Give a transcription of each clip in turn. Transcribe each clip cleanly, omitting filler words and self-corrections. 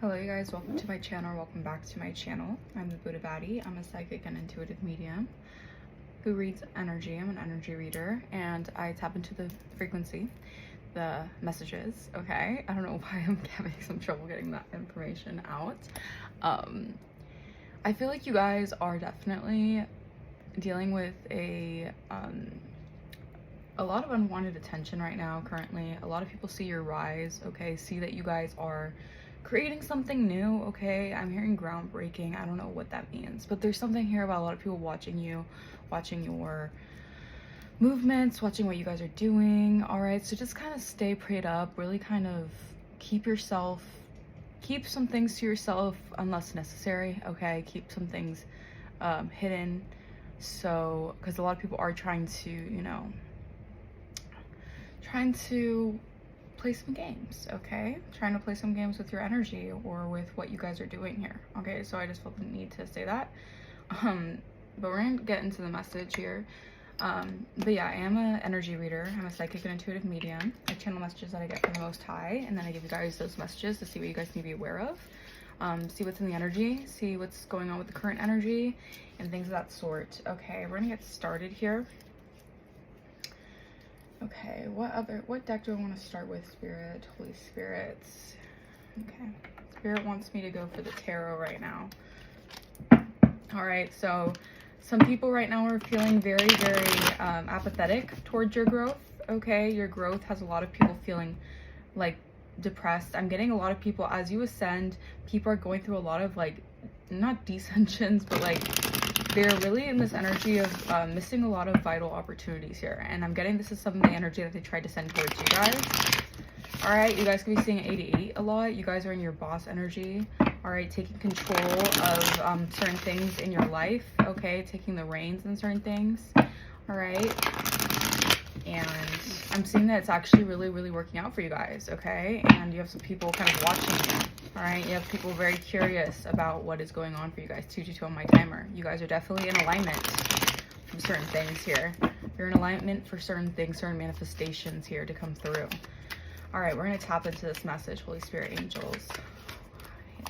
Hello you guys, welcome to my channel, welcome back to my channel. I'm the Buddha Baddie. I'm a psychic and intuitive medium who reads energy. I'm an energy reader and I tap into the frequency, the messages, okay? I don't know why I'm having some trouble getting that information out. I feel like you guys are definitely dealing with a lot of unwanted attention right now currently. A lot of people see your rise, okay? See that you guys are creating something new, okay? I'm hearing groundbreaking. I don't know what that means, but there's something here about a lot of people watching you, watching your movements, watching what you guys are doing. All right, so just kind of stay prayed up, really kind of keep some things to yourself unless necessary, okay? Keep some things hidden, so because a lot of people are trying to play some games, okay? Trying to play some games with your energy or with what you guys are doing here, okay? So I just felt the need to say that. But we're gonna get into the message here. But yeah, I am an energy reader. I'm a psychic and intuitive medium. I channel messages that I get from the Most High, and then I give you guys those messages to see what you guys need to be aware of. See what's in the energy, see what's going on with the current energy, and things of that sort. Okay, we're gonna get started here. Okay, what deck do I want to start with? Spirit, Holy Spirits. Okay, Spirit wants me to go for the tarot right now. All right, so some people right now are feeling very, very apathetic towards your growth, okay? Your growth has a lot of people feeling like depressed. I'm getting a lot of people, as you ascend, people are going through a lot of like, not dissensions, but like, they're really in this energy of missing a lot of vital opportunities here. And I'm getting this is some of the energy that they tried to send towards you guys. All right, you guys could be seeing 88 a lot. You guys are in your boss energy. All right, taking control of certain things in your life. Okay, taking the reins in certain things. All right. And I'm seeing that it's actually really, really working out for you guys, okay? And you have some people kind of watching you, all right? You have people very curious about what is going on for you guys. 222 on my timer. You guys are definitely in alignment for certain things here. You're in alignment for certain things, certain manifestations here to come through. All right, we're going to tap into this message. Holy Spirit, angels,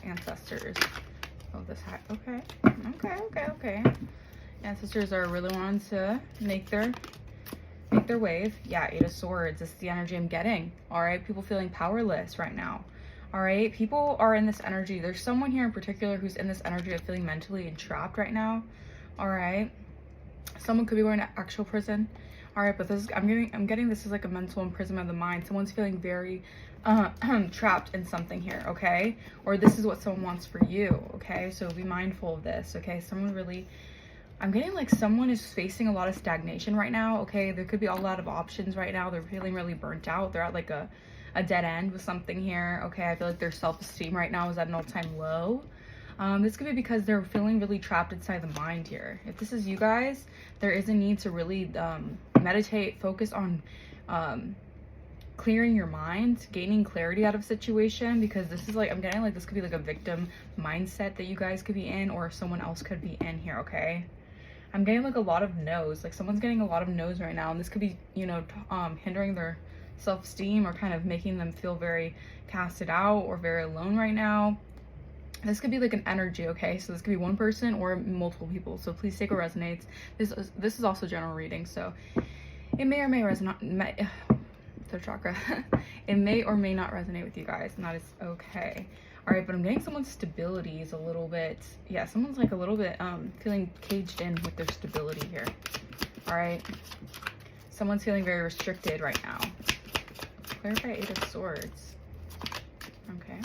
ancestors. Oh, this hat. Okay. Okay. Ancestors are really wanting to make their wave. Yeah, 8 of Swords. This is the energy I'm getting. All right, people feeling powerless right now. All right, people are in this energy. There's someone here in particular who's in this energy of feeling mentally entrapped right now. All right, someone could be going to actual prison. All right, but this is, I'm getting this is like a mental imprisonment of the mind. Someone's feeling very trapped in something here, okay? Or this is what someone wants for you, okay? So be mindful of this, okay? Someone really, I'm getting like someone is facing a lot of stagnation right now, okay? There could be a lot of options right now. They're feeling really burnt out. They're at like a dead end with something here, okay? I feel like their self-esteem right now is at an all-time low. This could be because they're feeling really trapped inside the mind here. If this is you guys, there is a need to really meditate, focus on clearing your mind, gaining clarity out of situation, because this is like, I'm getting like this could be like a victim mindset that you guys could be in, or someone else could be in here, okay? I'm getting like a lot of no's, like someone's getting a lot of no's right now, and this could be, hindering their self-esteem or kind of making them feel very casted out or very alone right now. This could be like an energy, okay? So this could be one person or multiple people, so please take what resonates. This is also general reading, so it may or may resonate, third chakra. It may or may not resonate with you guys, and that is okay. All right, but I'm getting someone's stability is a little bit, yeah, someone's like a little bit feeling caged in with their stability here. All right, someone's feeling very restricted right now. Clarify 8 of Swords. Okay,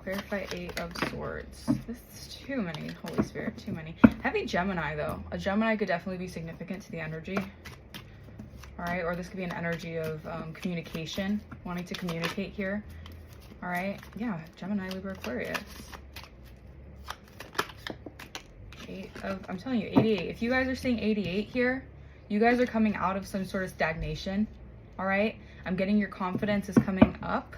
clarify 8 of Swords. This is too many, Holy Spirit, too many. Heavy Gemini though. A Gemini could definitely be significant to the energy. All right, or this could be an energy of communication, wanting to communicate here. All right, yeah, Gemini, Libra, Aquarius. I'm telling you, 88. If you guys are seeing 88 here, you guys are coming out of some sort of stagnation. All right, I'm getting your confidence is coming up.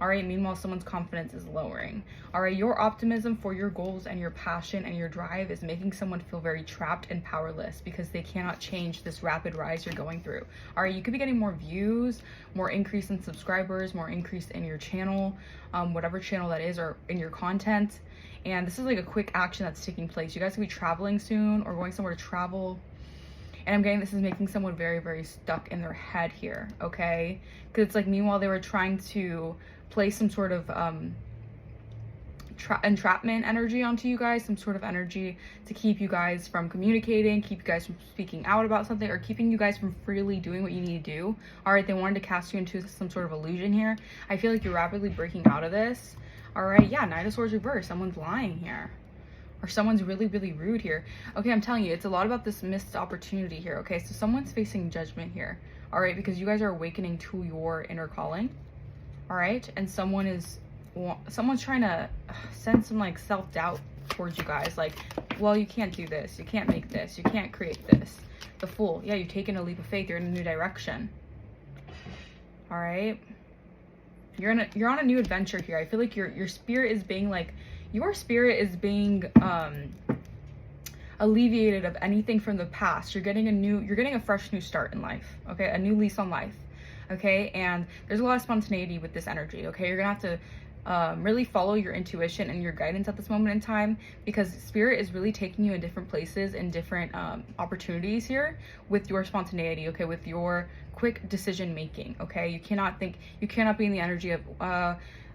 All right, meanwhile, someone's confidence is lowering. All right, your optimism for your goals and your passion and your drive is making someone feel very trapped and powerless because they cannot change this rapid rise you're going through. All right, you could be getting more views, more increase in subscribers, more increase in your channel, whatever channel that is, or in your content. And this is like a quick action that's taking place. You guys could be traveling soon or going somewhere to travel. And I'm getting this is making someone very, very stuck in their head here, okay? Because it's like, meanwhile, they were trying to play some sort of entrapment energy onto you guys, some sort of energy to keep you guys from communicating, keep you guys from speaking out about something, or keeping you guys from freely doing what you need to do. All right, they wanted to cast you into some sort of illusion here. I feel like you're rapidly breaking out of this. All right, yeah, Knight of Swords reverse. Someone's lying here. Or someone's really, really rude here. Okay, I'm telling you, it's a lot about this missed opportunity here, okay? So someone's facing judgment here, all right? Because you guys are awakening to your inner calling, all right? And someone's trying to send some, like, self-doubt towards you guys. Like, well, you can't do this. You can't make this. You can't create this. The Fool. Yeah, you've taken a leap of faith. You're in a new direction, all right? You're on a new adventure here. I feel like your spirit is being, like, your spirit is being alleviated of anything from the past. You're getting a fresh new start in life, okay? A new lease on life, okay? And there's a lot of spontaneity with this energy, okay? You're gonna have to really follow your intuition and your guidance at this moment in time, because spirit is really taking you in different places and different opportunities here with your spontaneity, okay? With your quick decision making, okay? You cannot be in the energy of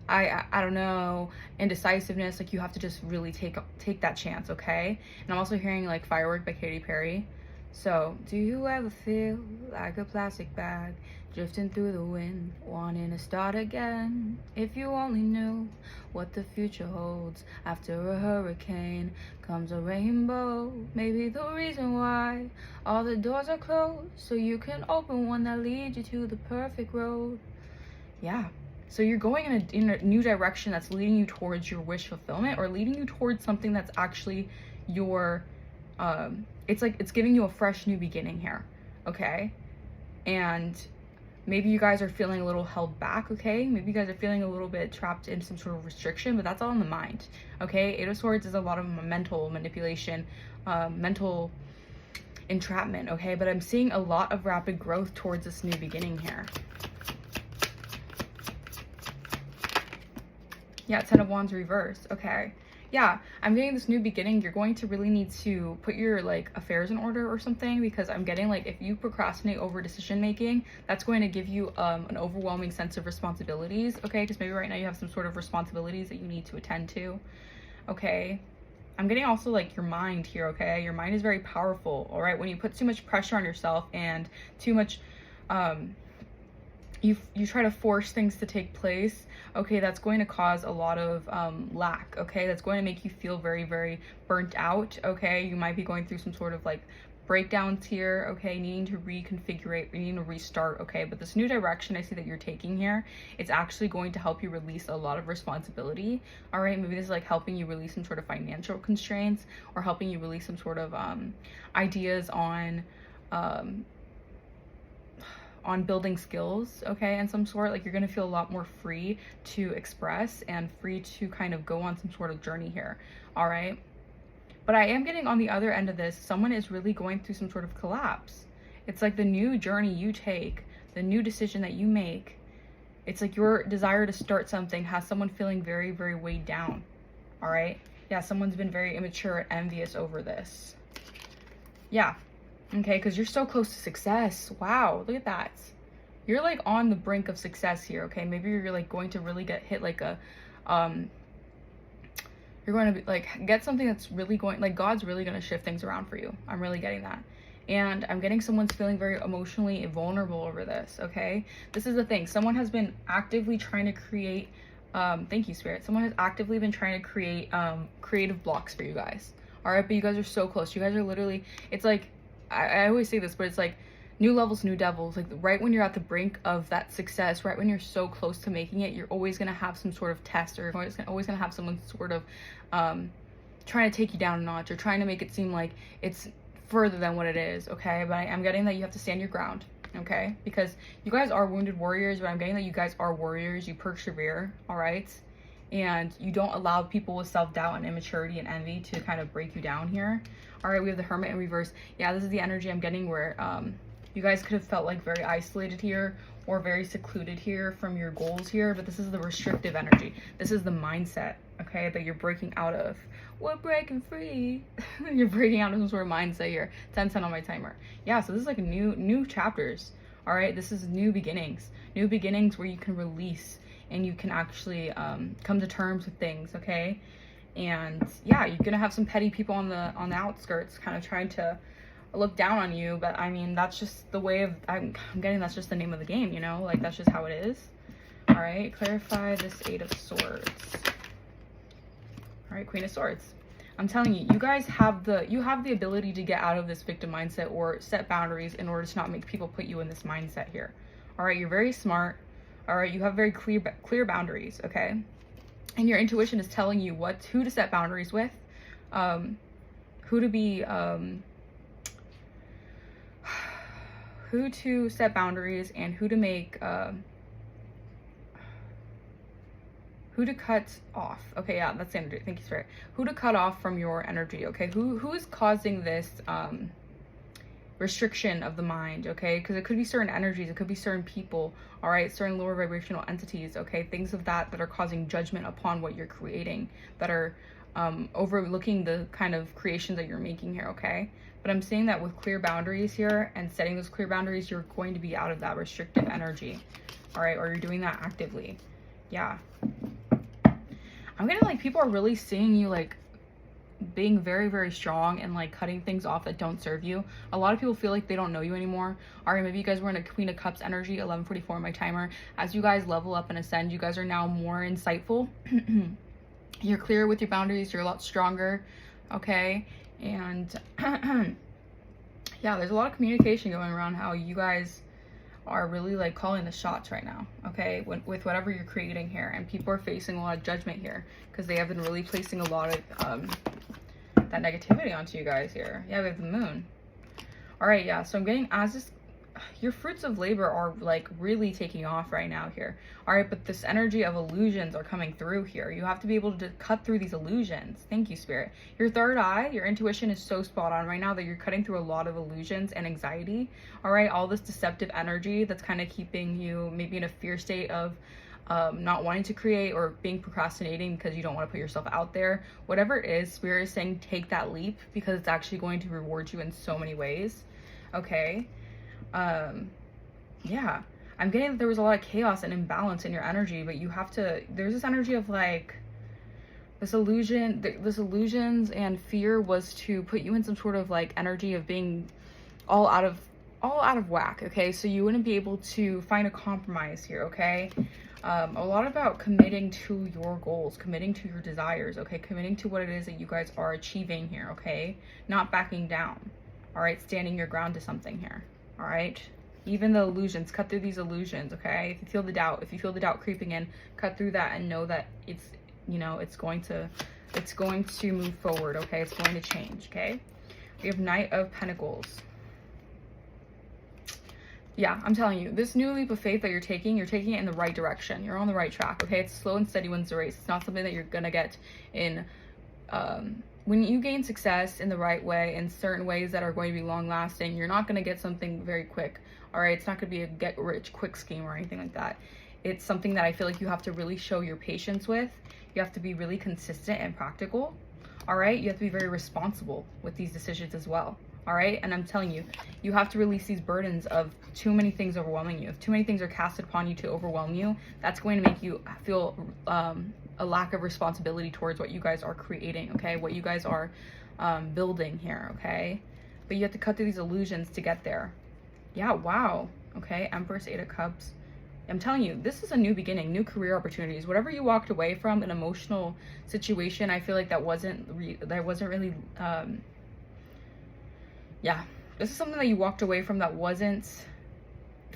I don't know, indecisiveness. Like, you have to just really take that chance, okay? And I'm also hearing, like, Firework by Katy Perry. So, do you ever feel like a plastic bag drifting through the wind, wanting to start again? If you only knew what the future holds, after a hurricane comes a rainbow. Maybe the reason why all the doors are closed, so you can open one that leads you to the perfect road. Yeah. So you're going in a new direction that's leading you towards your wish fulfillment, or leading you towards something that's actually your, it's like, it's giving you a fresh new beginning here, okay? And maybe you guys are feeling a little held back, okay? Maybe you guys are feeling a little bit trapped in some sort of restriction, but that's all in the mind, okay? Eight of Swords is a lot of mental manipulation, mental entrapment, okay? But I'm seeing a lot of rapid growth towards this new beginning here. Yeah, Ten of Wands reverse. Okay. Yeah, I'm getting this new beginning. You're going to really need to put your, like, affairs in order or something, because I'm getting, like, if you procrastinate over decision making, that's going to give you an overwhelming sense of responsibilities, okay? Because maybe right now you have some sort of responsibilities that you need to attend to, okay? I'm getting also, like, your mind here, okay? Your mind is very powerful, all right? When you put too much pressure on yourself and too much, you try to force things to take place, okay, that's going to cause a lot of lack, okay? That's going to make you feel very, very burnt out, okay? You might be going through some sort of, like, breakdowns here, okay? Needing to reconfigure, needing to restart, okay? But this new direction I see that you're taking here, it's actually going to help you release a lot of responsibility, all right? Maybe this is, like, helping you release some sort of financial constraints, or helping you release some sort of ideas on building skills, okay, and some sort. Like, you're gonna feel a lot more free to express and free to kind of go on some sort of journey here, all right? But I am getting on the other end of this, someone is really going through some sort of collapse. It's like the new journey you take, the new decision that you make, it's like your desire to start something has someone feeling very, very weighed down, all right? Yeah, someone's been very immature and envious over this. Yeah. Okay, because you're so close to success. Wow, look at that. You're, like, on the brink of success here, okay? Maybe you're, like, going to really get hit, like, a, you're going to be, like, get something that's really going, like, God's really going to shift things around for you. I'm really getting that. And I'm getting someone's feeling very emotionally vulnerable over this, okay? This is the thing. Someone has been actively trying to create, thank you, Spirit. Someone has actively been trying to create creative blocks for you guys, all right? But you guys are so close. You guys are literally, it's like, I always say this, but it's like new levels, new devils. Like, right when you're at the brink of that success, right when you're so close to making it, you're always going to have some sort of test, or you're always going to have someone sort of trying to take you down a notch, or trying to make it seem like it's further than what it is, okay? But I'm getting that you have to stand your ground, okay? Because you guys are wounded warriors, but I'm getting that you guys are warriors. You persevere, all right? And you don't allow people with self-doubt and immaturity and envy to kind of break you down here. All right, we have the Hermit in reverse. Yeah, this is the energy I'm getting where you guys could have felt like very isolated here or very secluded here from your goals here, but this is the restrictive energy. This is the mindset, okay, that you're breaking out of. We're breaking free. You're breaking out of some sort of mindset here. 10-10 on my timer. Yeah, so this is like new chapters. All right, this is new beginnings where you can release and you can actually come to terms with things, okay? And yeah, you're gonna have some petty people on the outskirts kind of trying to look down on you, but I mean, that's just the way of, I'm getting that's just the name of the game, you know, like that's just how it is. All right, clarify this 8 of Swords. All right, Queen of Swords. I'm telling you, you guys have the ability to get out of this victim mindset or set boundaries in order to not make people put you in this mindset here. All right, you're very smart. All right, you have very clear boundaries, okay? And your intuition is telling you who to set boundaries with, who to set boundaries, and who to make who to cut off. Okay, yeah, that's the energy. Thank you, Spirit. Who to cut off from your energy, okay? Who is causing this restriction of the mind, okay? Because it could be certain energies, it could be certain people, all right? Certain lower vibrational entities, okay? Things of that are causing judgment upon what you're creating, that are overlooking the kind of creations that you're making here, okay? But I'm saying that with clear boundaries here and setting those clear boundaries, you're going to be out of that restrictive energy, all right? Or you're doing that actively. Yeah. I'm getting like people are really seeing you like being very, very strong and like cutting things off that don't serve you. A lot of people feel like they don't know you anymore. All right, maybe you guys were in a Queen of Cups energy, 11:44 my timer. As you guys level up and ascend, you guys are now more insightful. You're clear with your boundaries. You're a lot stronger, okay? And yeah, there's a lot of communication going around how you guys are really like calling the shots right now, okay, with whatever you're creating here. And people are facing a lot of judgment here because they have been really placing a lot of that negativity onto you guys here. Yeah, we have the Moon. All right, yeah, so I'm getting your fruits of labor are like really taking off right now here. All right, but this energy of illusions are coming through here. You have to be able to cut through these illusions. Thank you, Spirit. Your third eye, your intuition is so spot on right now that you're cutting through a lot of illusions and anxiety. All right, all this deceptive energy that's kind of keeping you maybe in a fear state of not wanting to create or being procrastinating because you don't want to put yourself out there. Whatever it is, Spirit is saying take that leap because it's actually going to reward you in so many ways, okay? Yeah, I'm getting that there was a lot of chaos and imbalance in your energy, but you have to, there's this energy of like this illusions and fear was to put you in some sort of like energy of being all out of whack, okay? So you wouldn't be able to find a compromise here, okay? A lot about committing to your goals, committing to your desires, okay? Committing to what it is that you guys are achieving here, okay? Not backing down, all right? Standing your ground to something here. All right, even the illusions, cut through these illusions, okay? If you feel the doubt creeping in, cut through that and know that it's, you know, it's going to move forward, okay? It's going to change, okay? We have Knight of Pentacles. Yeah, I'm telling you, this new leap of faith that you're taking it in the right direction. You're on the right track, okay? It's slow and steady wins the race. It's not something that you're gonna get in when you gain success in the right way, in certain ways that are going to be long lasting, you're not going to get something very quick. All right, it's not going to be a get rich quick scheme or anything like that. It's something that I feel like you have to really show your patience with. You have to be really consistent and practical. All right, you have to be very responsible with these decisions as well. All right, and I'm telling you, you have to release these burdens of too many things overwhelming you. If too many things are casted upon you to overwhelm you, that's going to make you feel a lack of responsibility towards what you guys are creating, okay? What you guys are building here, okay? But you have to cut through these illusions to get there. Yeah, wow. Okay, Empress, 8 of Cups. I'm telling you, this is a new beginning, new career opportunities. Whatever you walked away from, an emotional situation, I feel like that wasn't really, yeah. This is something that you walked away from that wasn't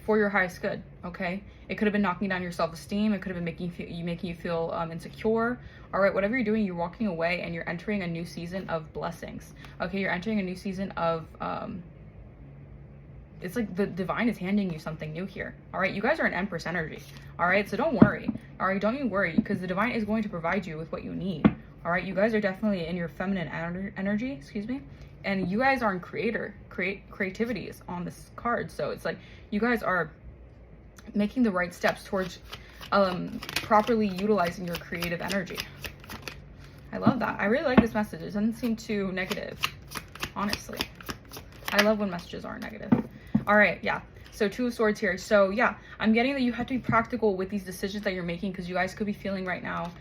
for your highest good, okay? It could have been knocking down your self-esteem. It could have been making you feel insecure. All right, whatever you're doing, you're walking away and you're entering a new season of blessings. Okay, you're entering a new season of it's like the divine is handing you something new here. All right, you guys are an Empress energy. All right, so don't worry. All right, don't you worry, because the divine is going to provide you with what you need. All right, you guys are definitely in your feminine energy, excuse me, and you guys are in creativity is on this card. So it's like you guys are making the right steps towards properly utilizing your creative energy. I love that. I really like this message. It doesn't seem too negative, honestly. I love when messages aren't negative. All right, yeah. So 2 of Swords here. So yeah, I'm getting that you have to be practical with these decisions that you're making, because you guys could be feeling right now.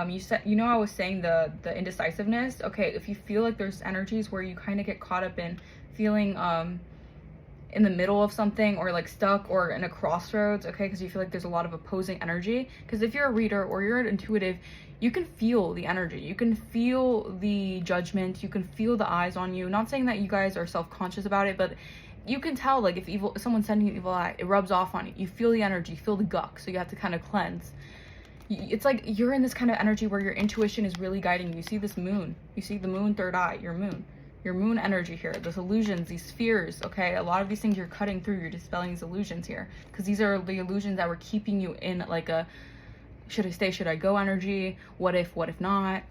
You said, you know, I was saying the indecisiveness. Okay, if you feel like there's energies where you kind of get caught up in feeling in the middle of something, or like stuck, or in a crossroads, okay, because you feel like there's a lot of opposing energy. Because if you're a reader or you're an intuitive, you can feel the energy, you can feel the judgment, you can feel the eyes on you. Not saying that you guys are self-conscious about it, but you can tell, like, if someone's sending you evil eye, it rubs off on you. You feel the energy, you feel the guck, so you have to kind of cleanse. It's like you're in this kind of energy where your intuition is really guiding you. You see this moon, you see the moon, third eye, your moon energy here, those illusions, these fears, okay? A lot of these things you're cutting through, you're dispelling these illusions here, because these are the illusions that were keeping you in like a should I stay, should I go energy, what if not,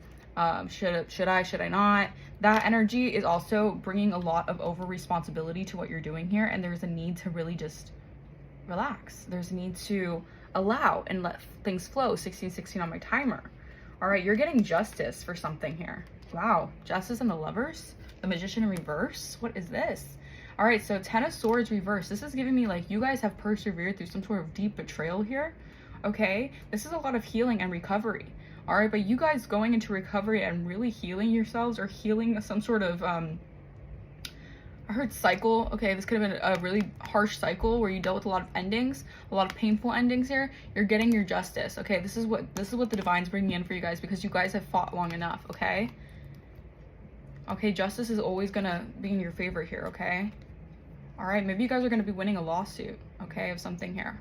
should I not. That energy is also bringing a lot of over responsibility to what you're doing here, and there's a need to really just relax. There's a need to allow and let things flow. 1616 on my timer. All right, you're getting justice for something here. Wow, justice and the Lovers, the Magician in reverse. What is this? All right, so 10 of Swords reverse. This is giving me like you guys have persevered through some sort of deep betrayal here. Okay, this is a lot of healing and recovery. All right, but you guys going into recovery and really healing yourselves, or healing some sort of I heard cycle. Okay, this could have been a really harsh cycle where you dealt with a lot of endings, a lot of painful endings here. You're getting your justice. Okay, this is what the divine's bringing in for you guys, because you guys have fought long enough. Okay, justice is always gonna be in your favor here. Okay, all right, maybe you guys are gonna be winning a lawsuit, okay, of something here.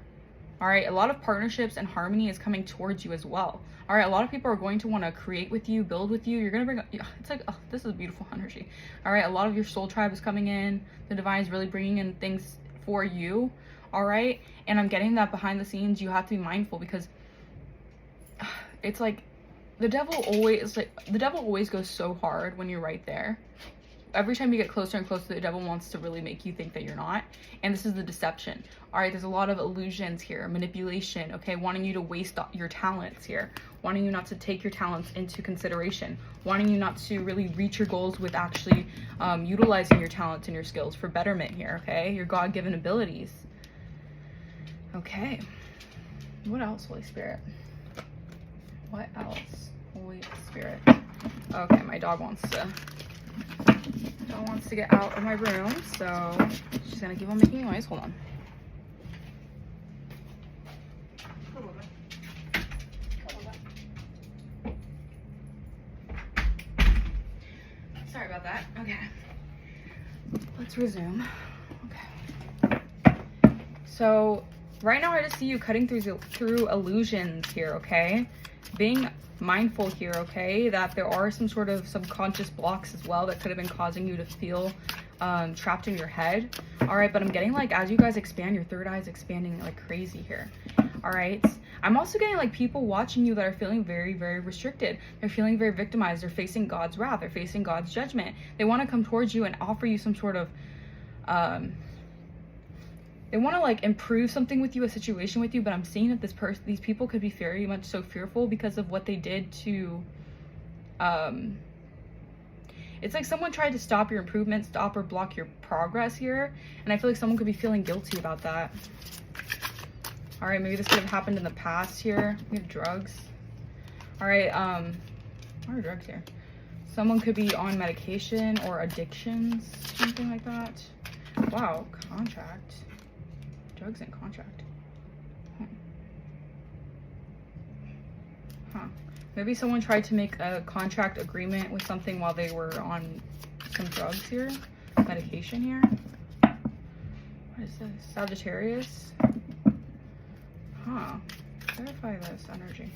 All right, a lot of partnerships and harmony is coming towards you as well. All right, a lot of people are going to want to create with you, build with you. You're going to bring, it's like, oh, this is beautiful energy. All right, a lot of your soul tribe is coming in. The divine is really bringing in things for you. All right, and I'm getting that behind the scenes, you have to be mindful, because it's like the devil always goes so hard when you're right there. Every time you get closer and closer, the devil wants to really make you think that you're not. And this is the deception. All right, there's a lot of illusions here, manipulation, okay, wanting you to waste your talents here, wanting you not to take your talents into consideration, wanting you not to really reach your goals with actually utilizing your talents and your skills for betterment here, okay, your God-given abilities. Okay, what else, Holy Spirit? What else, Holy Spirit? Okay, my dog wants to get out of my room, so she's gonna keep on making noise. Hold on. Sorry about that. Okay, let's resume. Okay, so right now I just see you cutting through illusions here, okay, being mindful here, okay, that there are some sort of subconscious blocks as well that could have been causing you to feel trapped in your head. All right, but I'm getting like, as you guys expand, your third eye is expanding like crazy here. All right, I'm also getting like people watching you that are feeling very, very restricted. They're feeling very victimized. They're facing God's wrath. They're facing God's judgment. They want to come towards you and offer you some sort of they want to like improve something with you, a situation with you, but I'm seeing that these people could be very much so fearful because of what they did to, it's like someone tried to stop your improvement, stop or block your progress here. And I feel like someone could be feeling guilty about that. All right, maybe this could have happened in the past here. We have drugs. All right, what are drugs here? Someone could be on medication or addictions, something like that. Wow, contract. Drugs and contract. Huh. Maybe someone tried to make a contract agreement with something while they were on some drugs here. Medication here. What is this? Sagittarius. Huh. Clarify this energy.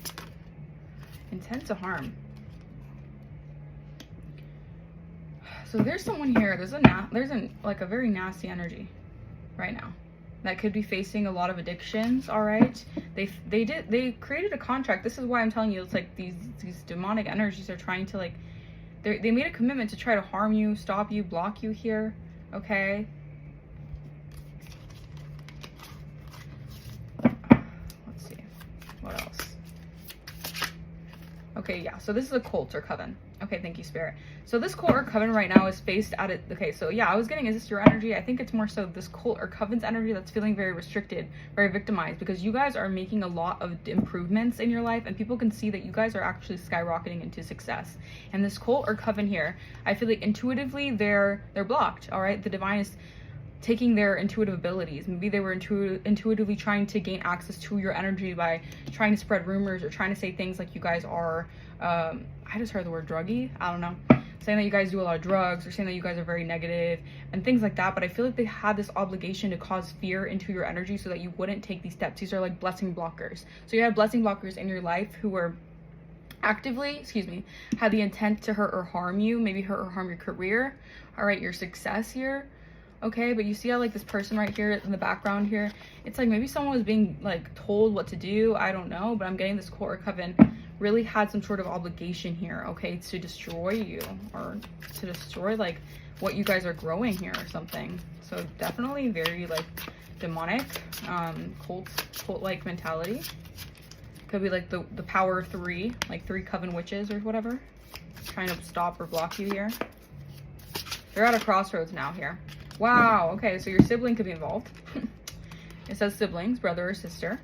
Intent to harm. So there's someone here. There's like a very nasty energy. right now. That could be facing a lot of addictions. All right, they created a contract. This is why I'm telling you, it's like these demonic energies are trying to, like, they made a commitment to try to harm you, stop you, block you here. Okay, let's see what else. Okay, yeah, so this is a cult or coven. Okay, thank you, Spirit. So this cult or coven right now is faced at it. Okay, so yeah, I was getting, is this your energy? I think it's more so this cult or coven's energy that's feeling very restricted, very victimized, because you guys are making a lot of improvements in your life, and people can see that you guys are actually skyrocketing into success. And this cult or coven here, I feel like intuitively they're blocked. All right, the divine is taking their intuitive abilities. Maybe they were intuitively trying to gain access to your energy by trying to spread rumors or trying to say things like you guys are, I just heard the word druggy, I don't know, saying that you guys do a lot of drugs, or saying that you guys are very negative and things like that. But I feel like they had this obligation to cause fear into your energy so that you wouldn't take these steps. These are like blessing blockers. So you have blessing blockers in your life who were actively, had the intent to hurt or harm you, maybe hurt or harm your career, all right, your success here. Okay, but you see how, like, this person right here in the background here, it's like maybe someone was being, like, told what to do. I don't know, but I'm getting this cult or coven really had some sort of obligation here, okay, to destroy you, or to destroy, like, what you guys are growing here or something. So definitely very, like, demonic, cult-like mentality. Could be like the power of 3, like 3 coven witches or whatever, trying to stop or block you here. They're at a crossroads now here. Wow, okay, so your sibling could be involved. It says siblings, brother or sister.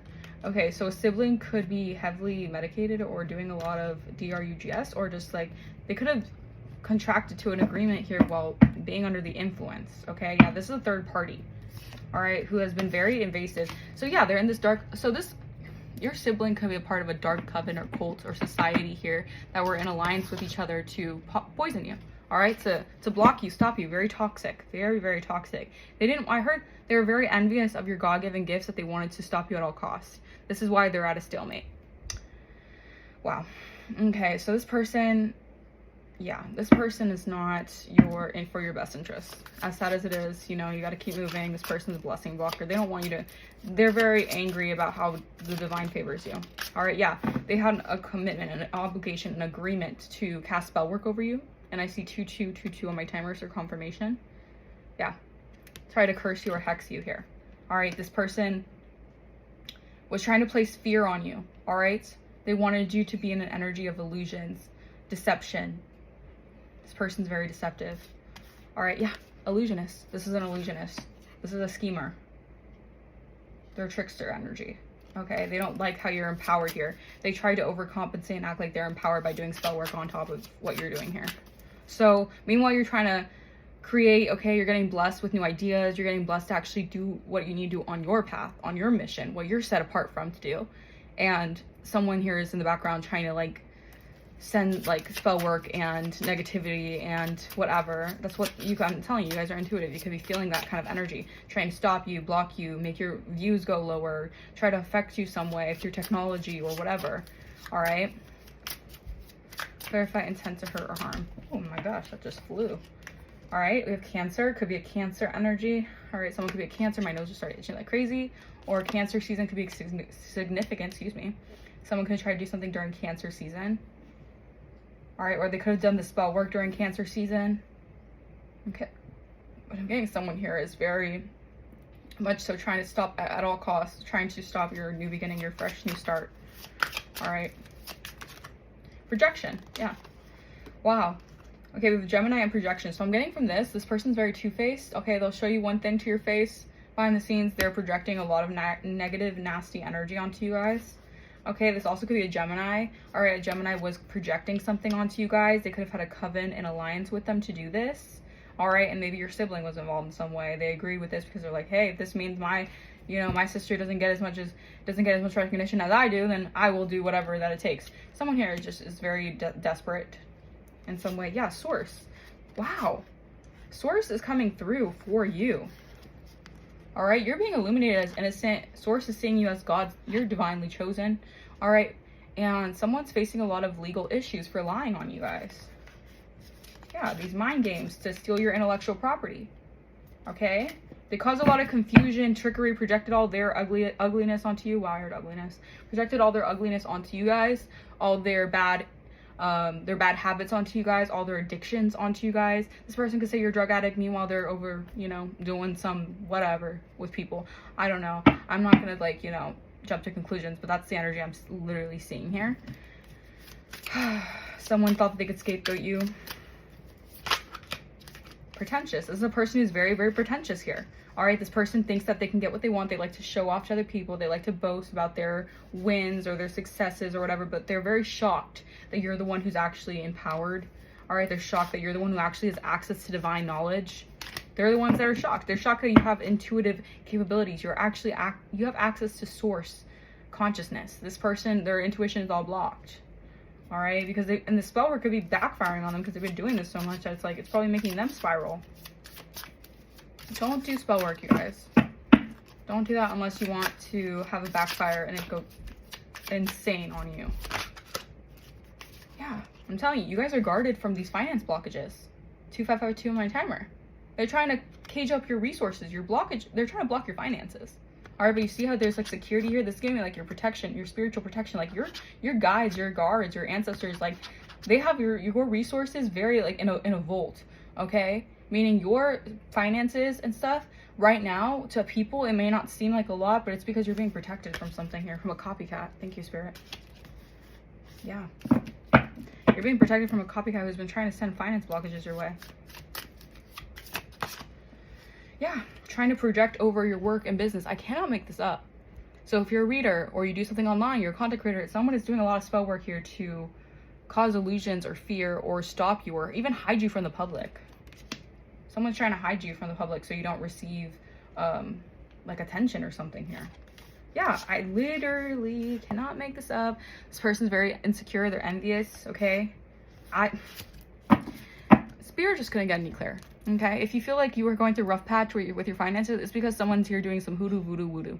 Okay, so a sibling could be heavily medicated or doing a lot of drugs, or just like they could have contracted to an agreement here while being under the influence. Okay, yeah, this is a third party, all right, who has been very invasive. So yeah, they're in this dark, so your sibling could be a part of a dark coven or cult or society here that were in alliance with each other to poison you. All right, to block you, stop you. Very toxic, very, very toxic. I heard they were very envious of your God-given gifts, that they wanted to stop you at all costs. This is why they're at a stalemate. Wow. Okay, so this person, yeah, this person is not in for your best interest. As sad as it is, you know, you got to keep moving. This person's a blessing blocker. They don't want you to, they're very angry about how the divine favors you. All right, yeah, they had a commitment, an obligation, an agreement to cast spell work over you. And I see 2222 on my timers for confirmation. Yeah. Try to curse you or hex you here. All right. This person was trying to place fear on you. All right. They wanted you to be in an energy of illusions, deception. This person's very deceptive. All right. Yeah. Illusionist. This is an illusionist. This is a schemer. They're a trickster energy. Okay. They don't like how you're empowered here. They try to overcompensate and act like they're empowered by doing spell work on top of what you're doing here. So meanwhile, you're trying to create, okay, you're getting blessed with new ideas. You're getting blessed to actually do what you need to do on your path, on your mission, what you're set apart from to do. And someone here is in the background trying to, like, send, like, spell work and negativity and whatever. That's what I'm telling you, you guys are intuitive. You could be feeling that kind of energy, trying to stop you, block you, make your views go lower, try to affect you some way through technology or whatever. All right. Clarify intent to hurt or harm. Oh my gosh, that just flew. All right, we have Cancer. Could be a Cancer energy. All right, someone could be a Cancer. My nose just started itching like crazy. Or Cancer season could be significant, Someone could try to do something during Cancer season. All right, or they could have done the spell work during Cancer season. Okay, but I'm getting someone here is very much so trying to stop at all costs, trying to stop your new beginning, your fresh new start. All right. Projection, yeah. Wow. Okay, we have Gemini and projection. So I'm getting from this person's very two-faced. Okay, they'll show you one thing to your face. Behind the scenes, they're projecting a lot of negative, nasty energy onto you guys. Okay, this also could be a Gemini. All right, a Gemini was projecting something onto you guys. They could have had a coven and alliance with them to do this. All right, and maybe your sibling was involved in some way. They agreed with this because they're like, hey, if this means my sister doesn't get as much recognition as I do, then I will do whatever that it takes. Someone here is very desperate in some way. Yeah, Source. Wow. Source is coming through for you. All right, you're being illuminated as innocent. Source is seeing you as God. You're divinely chosen. All right, and someone's facing a lot of legal issues for lying on you guys. Yeah, these mind games to steal your intellectual property. Okay, They caused a lot of confusion, trickery, projected all their ugliness onto you. Wow, I heard ugliness. Projected all their ugliness onto you guys, all their bad habits onto you guys, all their addictions onto you guys. This person could say you're a drug addict, meanwhile they're over, you know, doing some whatever with people. I don't know. I'm not gonna, like, you know, jump to conclusions, but that's the energy I'm literally seeing here. Someone thought that they could scapegoat you. Pretentious. This is a person who's very, very pretentious here. All right, this person thinks that they can get what they want. They like to show off to other people. They like to boast about their wins or their successes or whatever, but they're very shocked that you're the one who's actually empowered. All right, they're shocked that you're the one who actually has access to divine knowledge. They're the ones that are shocked. They're shocked that you have intuitive capabilities. You have access to source consciousness. This person, their intuition is all blocked. All right, because and the spell work could be backfiring on them because they've been doing this so much that it's like, it's probably making them spiral. Don't do spell work, you guys. Don't do that unless you want to have a backfire and it go insane on you. Yeah, I'm telling you, you guys are guarded from these finance blockages. 2552 on my timer. They're trying to cage up your resources, your blockage. They're trying to block your finances. All right, but you see how there's like security here? This is giving me like your protection, your spiritual protection, like your guides, your guards, your ancestors, like they have your resources very like in a vault, okay? Meaning your finances and stuff right now to people, it may not seem like a lot, but it's because you're being protected from something here, from a copycat. Thank you, Spirit. Yeah. You're being protected from a copycat who's been trying to send finance blockages your way. Yeah, trying to project over your work and business. I cannot make this up. So if you're a reader or you do something online, you're a content creator, someone is doing a lot of spell work here to cause illusions or fear or stop you or even hide you from the public. Someone's trying to hide you from the public so you don't receive like attention or something here. Yeah, I literally cannot make this up. This person's very insecure. They're envious, okay? Spirit just couldn't get any clearer, okay? If you feel like you were going through a rough patch with your finances, it's because someone's here doing some hoodoo, voodoo, voodoo,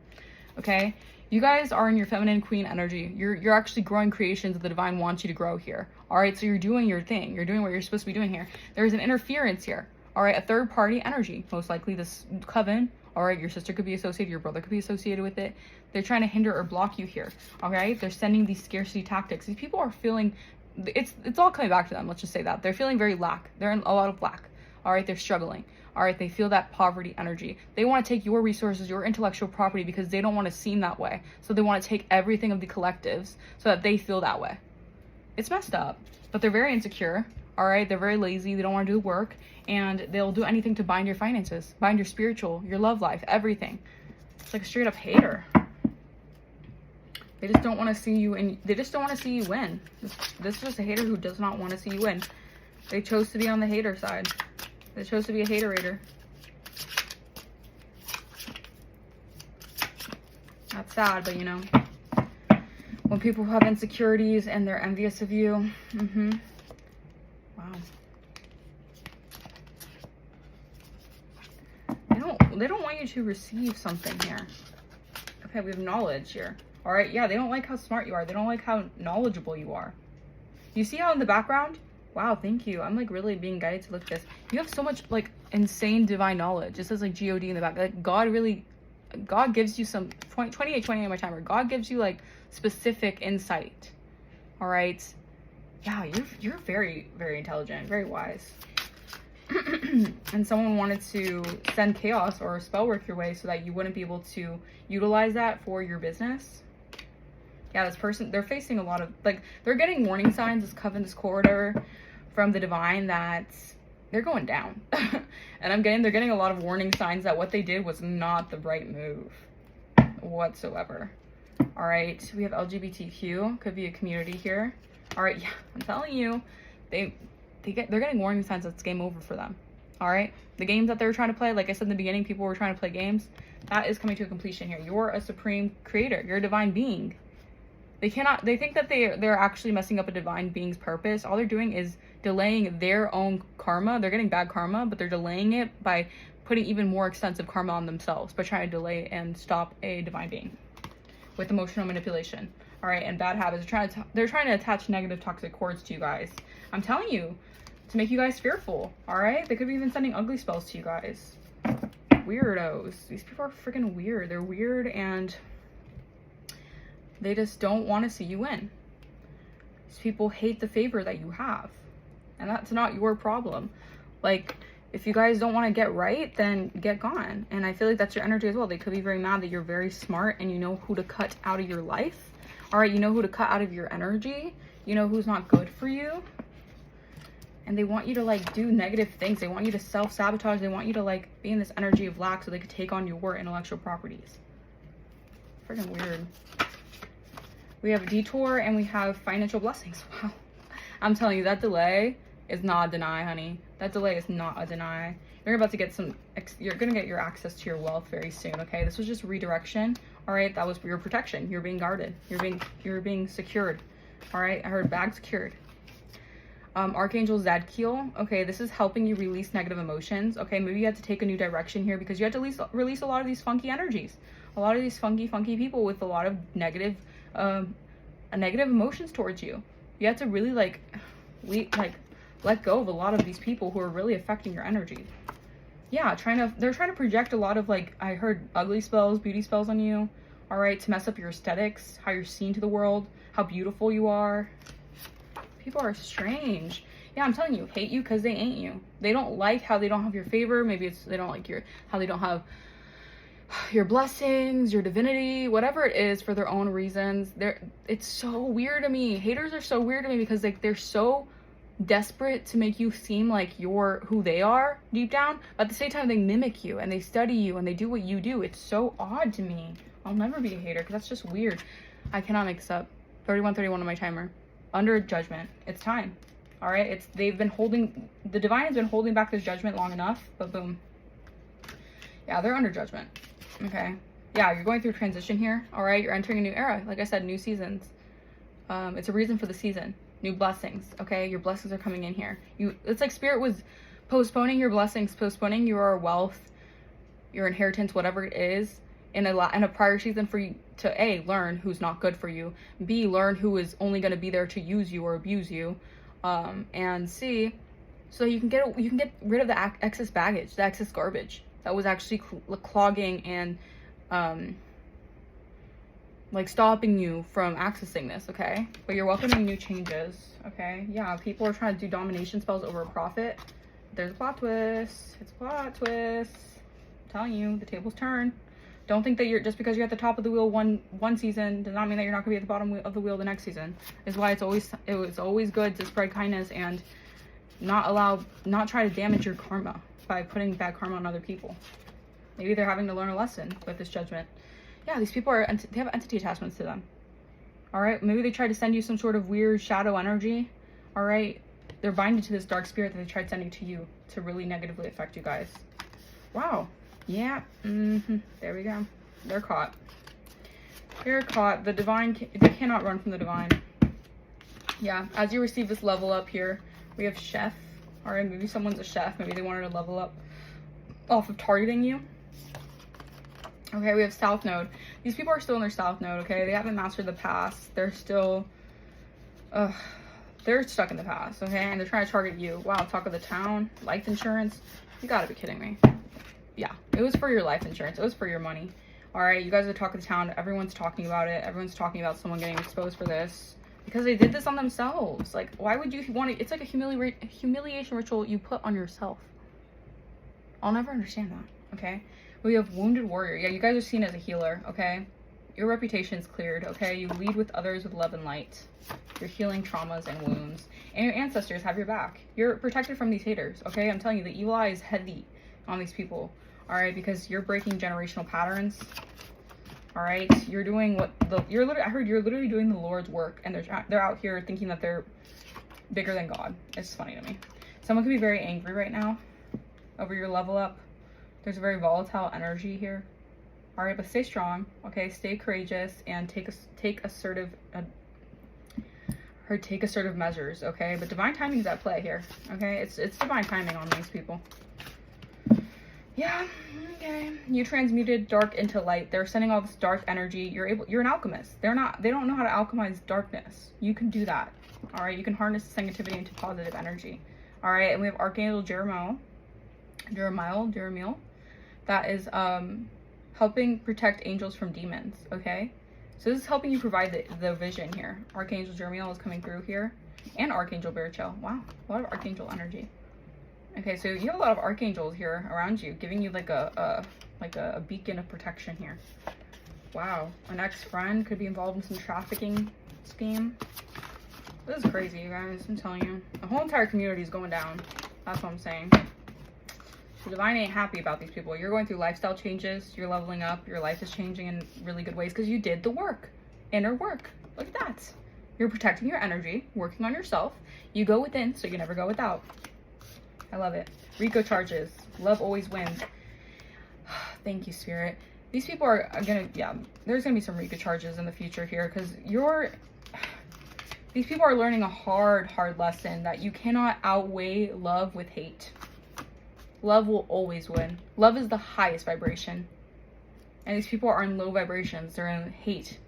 okay? You guys are in your feminine queen energy. You're actually growing creations that the divine wants you to grow here, all right? So you're doing your thing. You're doing what you're supposed to be doing here. There's an interference here. All right, a third party energy, most likely this coven. All right, your sister could be associated, your brother could be associated with it. They're trying to hinder or block you here. All right, they're sending these scarcity tactics. These people are feeling, it's all coming back to them. Let's just say that they're feeling very lack. They're in a lot of lack. All right, they're struggling. All right, they feel that poverty energy. They want to take your resources, your intellectual property, because they don't want to seem that way. So they want to take everything of the collectives so that they feel that way. It's messed up, but they're very insecure. All right, they're very lazy. They don't want to do the work, and they'll do anything to bind your finances, bind your spiritual, your love life, everything. It's like a straight up hater. They just don't want to see you, and they just don't want to see you win. This is just a hater who does not want to see you win. They chose to be on the hater side. They chose to be a haterator. That's sad, but you know, when people have insecurities and they're envious of you, wow. They don't want you to receive something here. Okay, we have knowledge here. All right, yeah, they don't like how smart you are. They don't like how knowledgeable you are. You see how in the background? Wow, thank you. I'm like really being guided to look at this. You have so much like insane divine knowledge. It says like G-O-D in the back. Like God gives you some 28 on my timer. God gives you like specific insight. All right. Yeah, you're very, very intelligent, very wise. And someone wanted to send chaos or spell work your way so that you wouldn't be able to utilize that for your business. Yeah, this person, they're facing a lot of, like, they're getting warning signs, this coven, this corridor from the divine, that they're going down. And they're getting a lot of warning signs that what they did was not the right move whatsoever. All right, we have LGBTQ, could be a community here. All right, yeah, I'm telling you, they're getting warning signs that it's game over for them. All right, the games that they're trying to play, like I said in the beginning, people were trying to play games. That is coming to a completion here. You're a supreme creator. You're a divine being. They think that they're actually messing up a divine being's purpose. All they're doing is delaying their own karma. They're getting bad karma, but they're delaying it by putting even more extensive karma on themselves by trying to delay and stop a divine being with emotional manipulation. All right, and bad habits. They're trying to attach negative toxic cords to you guys. I'm telling you, to make you guys fearful. All right, they could be even sending ugly spells to you guys. weirdos. These people are freaking weird. They're weird and they just don't want to see you win. These people hate the favor that you have. And that's not your problem. Like, if you guys don't want to get right, then get gone. And I feel like that's your energy as well. They could be very mad that you're very smart and you know who to cut out of your life. All right, you know who to cut out of your energy. You know who's not good for you. And they want you to like do negative things. They want you to self-sabotage. They want you to like be in this energy of lack so they could take on your intellectual properties. Freaking weird. We have a detour and we have financial blessings. Wow. I'm telling you, that delay is not a deny, honey. That delay is not a deny. You're about to get you're gonna get your access to your wealth very soon, okay? This was just redirection, all right? That was for your protection. You're being guarded. You're being secured, all right? I heard bag secured. Archangel Zadkiel, okay, this is helping you release negative emotions, okay? Maybe you had to take a new direction here because you had to release a lot of these funky energies. A lot of these funky people with a lot of negative emotions towards you. You have to really let go of a lot of these people who are really affecting your energy. Yeah, they're trying to project a lot of like, I heard ugly spells, beauty spells on you, all right, to mess up your aesthetics, how you're seen to the world, how beautiful you are. People are strange. Yeah, I'm telling you, hate you because they ain't you. They don't like how they don't have your favor. Maybe it's they don't like how they don't have your blessings, your divinity, whatever it is, for their own reasons. It's so weird to me. Haters are so weird to me because like they're so desperate to make you seem like you're who they are deep down, but at the same time they mimic you and they study you and they do what you do. It's so odd to me. I'll never be a hater because that's just weird. I cannot make this up. 3131 on my timer. Under judgment. It's time. All right, the divine has been holding back this judgment long enough, but boom. Yeah, they're under judgment. Okay. Yeah, you're going through transition here. All right, you're entering a new era. Like I said, new seasons. It's a reason for the season. New blessings. Okay, your blessings are coming in here. It's like Spirit was postponing your blessings, postponing your wealth, your inheritance, whatever it is, in a prior season for you to A, learn who's not good for you, B, learn who is only going to be there to use you or abuse you, and C, so you can get rid of the excess baggage, the excess garbage that was actually clogging and like stopping you from accessing this, okay? But you're welcoming new changes, okay? Yeah, people are trying to do domination spells over a profit. There's a plot twist. It's a plot twist. I'm telling you, the tables turn. Don't think that just because you're at the top of the wheel one season does not mean that you're not gonna be at the bottom of the wheel the next season. Is why it was always good to spread kindness and not try to damage your karma by putting bad karma on other people. Maybe they're having to learn a lesson with this judgment. Yeah, these people they have entity attachments to them. All right, maybe they tried to send you some sort of weird shadow energy. All right, they're binding to this dark spirit that they tried sending to you to really negatively affect you guys. Wow. Yeah, there we go. They're caught. They're caught. The divine, they cannot run from the divine. Yeah, as you receive this level up here, we have chef. All right, maybe someone's a chef. Maybe they wanted to level up off of targeting you. Okay, we have South Node. These people are still in their South Node, okay? They haven't mastered the past. They're still, they're stuck in the past, okay? And they're trying to target you. Wow, talk of the town, life insurance. You gotta be kidding me. Yeah, it was for your life insurance. It was for your money. All right, you guys are talking to town. Everyone's talking about it. Everyone's talking about someone getting exposed for this because they did this on themselves. Like, why would you want to? It's like a humiliation ritual you put on yourself. I'll never understand that. Okay, we have Wounded Warrior. Yeah, you guys are seen as a healer. Okay, your reputation's cleared. Okay, you lead with others with love and light. You're healing traumas and wounds, and your ancestors have your back. You're protected from these haters. Okay, I'm telling you, the evil eye is heavy on these people. All right, because you're breaking generational patterns. All right, you're doing I heard you're literally doing the Lord's work, and they're out here thinking that they're bigger than God. It's funny to me. Someone could be very angry right now over your level up. There's a very volatile energy here. All right, but stay strong. Okay, stay courageous and take assertive measures. Okay, but divine timing is at play here. Okay, it's divine timing on these people. Yeah, okay. You transmuted dark into light. They're sending all this dark energy. You're an alchemist. They don't know how to alchemize darkness. You can do that. All right, you can harness this negativity into positive energy. All right, and we have Archangel Jeremiel. that is helping protect angels from demons, okay? So this is helping you provide the vision here. Archangel Jeremiel is coming through here. And Archangel Barichel. Wow, a lot of Archangel energy. Okay, so you have a lot of Archangels here around you, giving you like a beacon of protection here. Wow, an ex-friend could be involved in some trafficking scheme. This is crazy, you guys, I'm telling you. The whole entire community is going down. That's what I'm saying. The divine ain't happy about these people. You're going through lifestyle changes. You're leveling up. Your life is changing in really good ways because you did the work. Inner work. Look at that. You're protecting your energy, working on yourself. You go within, so you never go without. I love it. Rico charges. Love always wins. Thank you, Spirit. These people are gonna, yeah, there's gonna be some Rico charges in the future here because these people are learning a hard lesson that you cannot outweigh love with hate. Love will always win. Love is the highest vibration. And these people are in low vibrations. They're in hate.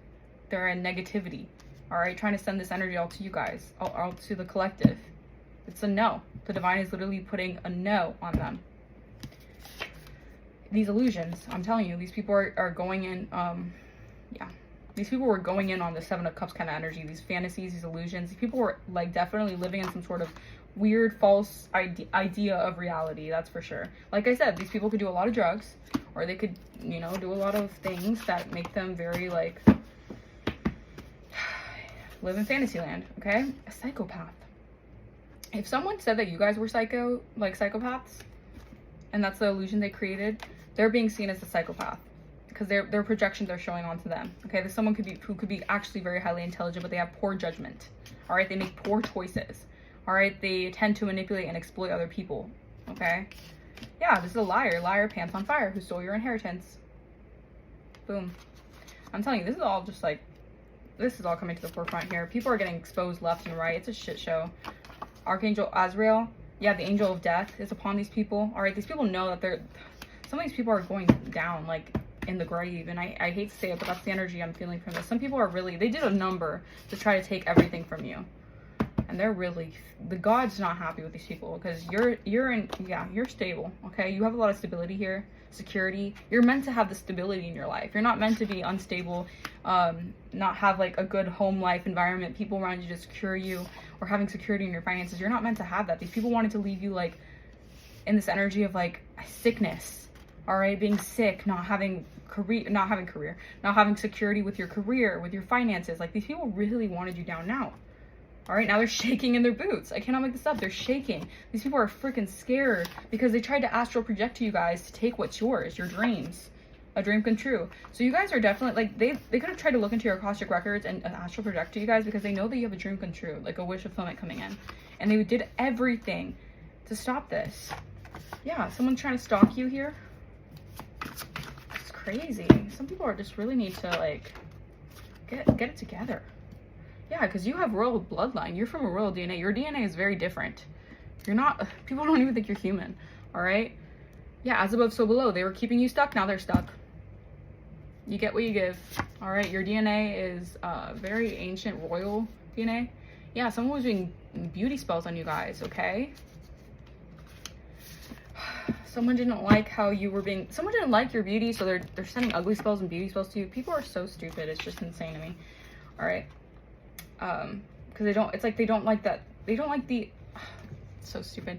They're in negativity. All right, trying to send this energy all to you guys, all to the collective. It's a no. The divine is literally putting a no on them. These illusions, I'm telling you, these people are going in, yeah. These people were going in on the Seven of Cups kind of energy. These fantasies, these illusions. These people were like definitely living in some sort of weird, false idea of reality. That's for sure. Like I said, these people could do a lot of drugs, or they could, you know, do a lot of things that make them very like live in fantasy land. Okay, a psychopath. If someone said that you guys were psychopaths, and that's the illusion they created, they're being seen as a psychopath. Because their projections are showing onto them. Okay, there's someone who could be actually very highly intelligent, but they have poor judgment. All right, they make poor choices. All right, they tend to manipulate and exploit other people. Okay, yeah, this is a liar, pants on fire, who stole your inheritance. Boom. I'm telling you, this is all just like, this is all coming to the forefront here. People are getting exposed left and right. It's a shit show. Archangel Azrael, yeah, the angel of death is upon these people. All right, these people know that some of these people are going down, like, in the grave, and I hate to say it, but that's the energy I'm feeling from this. Some people are really, they did a number to try to take everything from you, and they're really, the God's not happy with these people because you're stable. Okay, you have a lot of stability here, security. You're meant to have the stability in your life. You're not meant to be unstable, not have like a good home life environment, people around you to secure you, or having security in your finances. You're not meant to have that. These people wanted to leave you like in this energy of like sickness. All right, being sick, not having security with your career, with your finances. Like, these people really wanted you down now. All right, now they're shaking in their boots. I cannot make this up. They're shaking. These people are freaking scared because they tried to astral project to you guys to take what's yours, your dreams. A dream come true. So you guys are definitely, like, they could have tried to look into your Akashic records and astral project to you guys because they know that you have a dream come true, like a wish fulfillment coming in. And they did everything to stop this. Yeah, someone's trying to stalk you here. It's crazy. Some people are just really need to like get it together. Yeah, because you have royal bloodline. You're from a royal DNA. Your DNA is very different. You're not, people don't even think you're human. All right, yeah, as above so below. They were keeping you stuck, now they're stuck. You get what you give. All right, your DNA is very ancient royal DNA. Yeah, someone was doing beauty spells on you guys. Okay, someone didn't like how you were being, someone didn't like your beauty, so they're sending ugly spells and beauty spells to you. People are so stupid, it's just insane to me. All right, because they don't, it's like they don't like that, they don't like the, it's so stupid.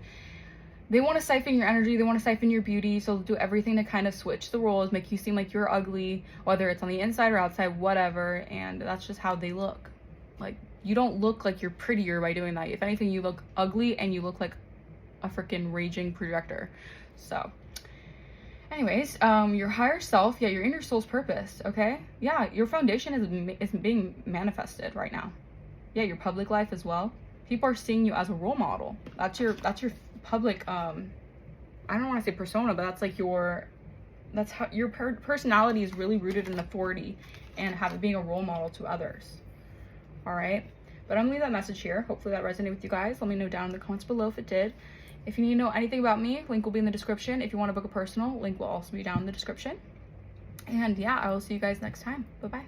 They want to siphon your energy, they want to siphon your beauty, so they'll do everything to kind of switch the roles, make you seem like you're ugly, whether it's on the inside or outside, whatever, and that's just how they look. Like, you don't look like you're prettier by doing that. If anything, you look ugly and you look like a freaking raging projector. So anyways, your higher self, yeah, your inner soul's purpose. Okay, yeah, your foundation is being manifested right now. Yeah, your public life as well. People are seeing you as a role model. That's your public, I don't want to say persona, but that's like that's how your personality is really rooted in authority and being a role model to others. All right, but I'm gonna leave that message here. Hopefully that resonated with you guys. Let me know down in the comments below if it did. If you need to know anything about me, link will be in the description. If you want to book a personal, link will also be down in the description. And yeah, I will see you guys next time. Bye-bye.